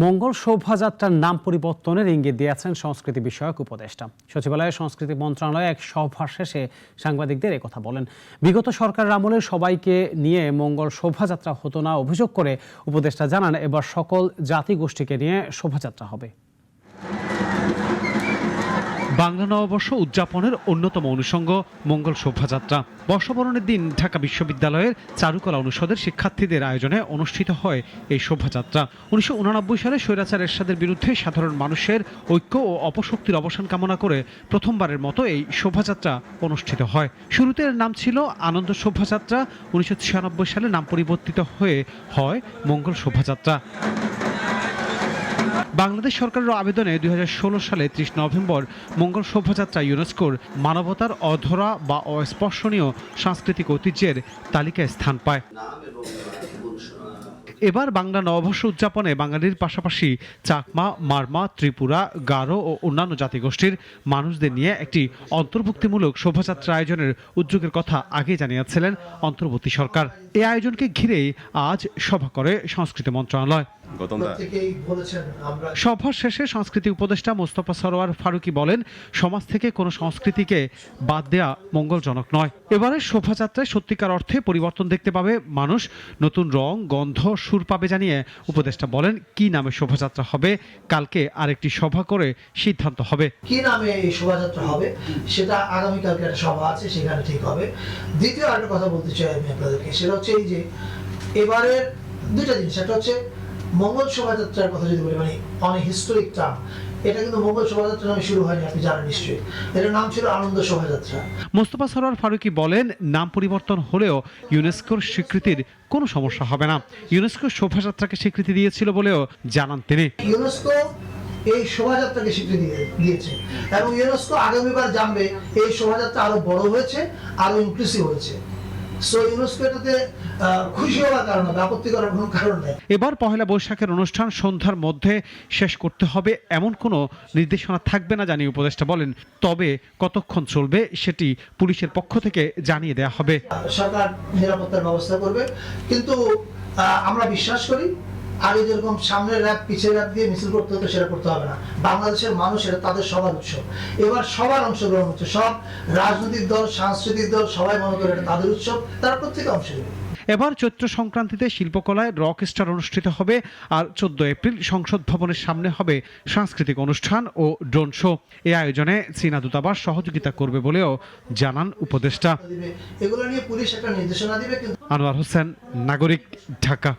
মঙ্গল শোভাযাত্রার নাম পরিবর্তনের ইঙ্গিত দিয়েছেন সংস্কৃতি বিষয়ক উপদেষ্টা। সচিবালয়ের সংস্কৃতি মন্ত্রণালয়ে এক সভা শেষে সাংবাদিকদের একথা বলেন। বিগত সরকারের আমলে সবাইকে নিয়ে মঙ্গল শোভাযাত্রা হতো না অভিযোগ করে উপদেষ্টা জানান, এবার সকল জাতিগোষ্ঠীকে নিয়ে শোভাযাত্রা হবে। বাংলা নববর্ষ উদযাপনের অন্যতম অনুষঙ্গ মঙ্গল শোভাযাত্রা। বর্ষবরণের দিন ঢাকা বিশ্ববিদ্যালয়ের চারুকলা অনুষদের শিক্ষার্থীদের আয়োজনে অনুষ্ঠিত হয় এই শোভাযাত্রা। 1989 সালে স্বৈরাচার এরশাদের বিরুদ্ধে সাধারণ মানুষের ঐক্য ও অপশক্তির অবসান কামনা করে প্রথমবারের মতো এই শোভাযাত্রা অনুষ্ঠিত হয়। শুরুতে এর নাম ছিল আনন্দ শোভাযাত্রা। 1996 সালে নাম পরিবর্তিত হয়ে হয় মঙ্গল শোভাযাত্রা। বাংলাদেশ সরকারের আবেদনে 2016 সালে 30 নভেম্বর মঙ্গল শোভাযাত্রা ইউনেস্কোর মানবতার অধরা বা অস্পর্শনীয় সাংস্কৃতিক ঐতিহ্যের তালিকায় স্থান পায়। এবার বাংলা নববর্ষ উদযাপনে বাঙালির পাশাপাশি চাকমা, মারমা, ত্রিপুরা, গারো ও অন্যান্য জাতিগোষ্ঠীর মানুষদের নিয়ে একটি অন্তর্ভুক্তিমূলক শোভাযাত্রা আয়োজনের উদ্যোগের কথা আগে জানিয়েছিলেন অন্তর্বর্তী সরকার। এই আয়োজনকে ঘিরেই আজ সভা করে সংস্কৃতি মন্ত্রণালয়। সভা শেষে সংস্কৃতি উপদেষ্টা মোস্তফা সরোয়ার ফারুকী বলেন, সমাজ থেকে কোনো সংস্কৃতিকে বাদ দেয়া মঙ্গলজনক নয়। এবারের শোভাযাত্রায় সত্যিকার অর্থে পরিবর্তন দেখতে পাবে মানুষ, নতুন রং, গন্ধ, সুর পাবে জানিয়ে উপদেষ্টা বলেন, কি নামে শোভাযাত্রা হবে কালকে আরেকটি সভা করে সিদ্ধান্ত হবে। কি নামে এই শোভাযাত্রা হবে সেটা আগামীকালকে একটা সভা আছে, সেখানে ঠিক হবে। দ্বিতীয় আরেকটা কথা বলতে চাই আমি আপনাদেরকে, সেটা হচ্ছে এই যে এবারের দুইটা জিনিস। সেটা হচ্ছে মঙ্গল শোভাযাত্রার কথা যদি বলি, মানে অনেক হিস্টোরিক টার্ম, এটা কিন্তু মঙ্গল শোভাযাত্রা নামে শুরু হয়নি, আপনি জানেন নিশ্চয়ই। এটার নাম ছিল আনন্দ শোভাযাত্রা। মোস্তফা সরোয়ার ফারুকী বলেন, নাম পরিবর্তন হলেও ইউনেস্কোর স্বীকৃতির কোনো সমস্যা হবে না। ইউনেস্কো শোভাযাত্রাকে স্বীকৃতি দিয়েছিল বলেও জানান তিনি। ইউনেস্কো এই শোভাযাত্রাকে স্বীকৃতি দিয়েছে এবং ইউনেস্কো আগামীবার জানবে এই শোভাযাত্রা আরো বড় হয়েছে, আরো ইনক্লুসিভ হয়েছে। এবার পহেলা বৈশাখের অনুষ্ঠান সন্ধ্যার মধ্যে শেষ করতে হবে এমন কোনো নির্দেশনা থাকবে না জানিয়ে উপদেষ্টা বলেন, তবে কতক্ষণ চলবে সেটি পুলিশের পক্ষ থেকে জানিয়ে দেওয়া হবে। সরকার নিরাপত্তার ব্যবস্থা করবে, কিন্তু আমরা বিশ্বাস করি আগে যেরকম সামনের র্যাপ পিছের র্যাপ দিয়ে মিছিল করতে হতো সেটা করতে হবে না। বাংলাদেশের মানুষ, এটা তাদের সবার উৎসব। এবার সবার অংশগ্রহণ হচ্ছে, সব রাজনৈতিক দল, সাংস্কৃতিক দল সবাই মনে করে এটা তাদের উৎসব, তারা প্রত্যেকে অংশ নেবে। এবার চৈত্র সংক্রান্তিতে শিল্পকলায় রক স্টার অনুষ্ঠিত হবে, আর 14 এপ্রিল সংসদ ভবনের সামনে হবে সাংস্কৃতিক অনুষ্ঠান ও ড্রোন শো। এই আয়োজনে চীনা দূতাবাস সহযোগিতা করবে বলেও জানান উপদেষ্টা। এগুলো নিয়ে পুলিশ একটা নির্দেশনা দিবে। আনোয়ার হোসেন, নাগরিক, ঢাকা।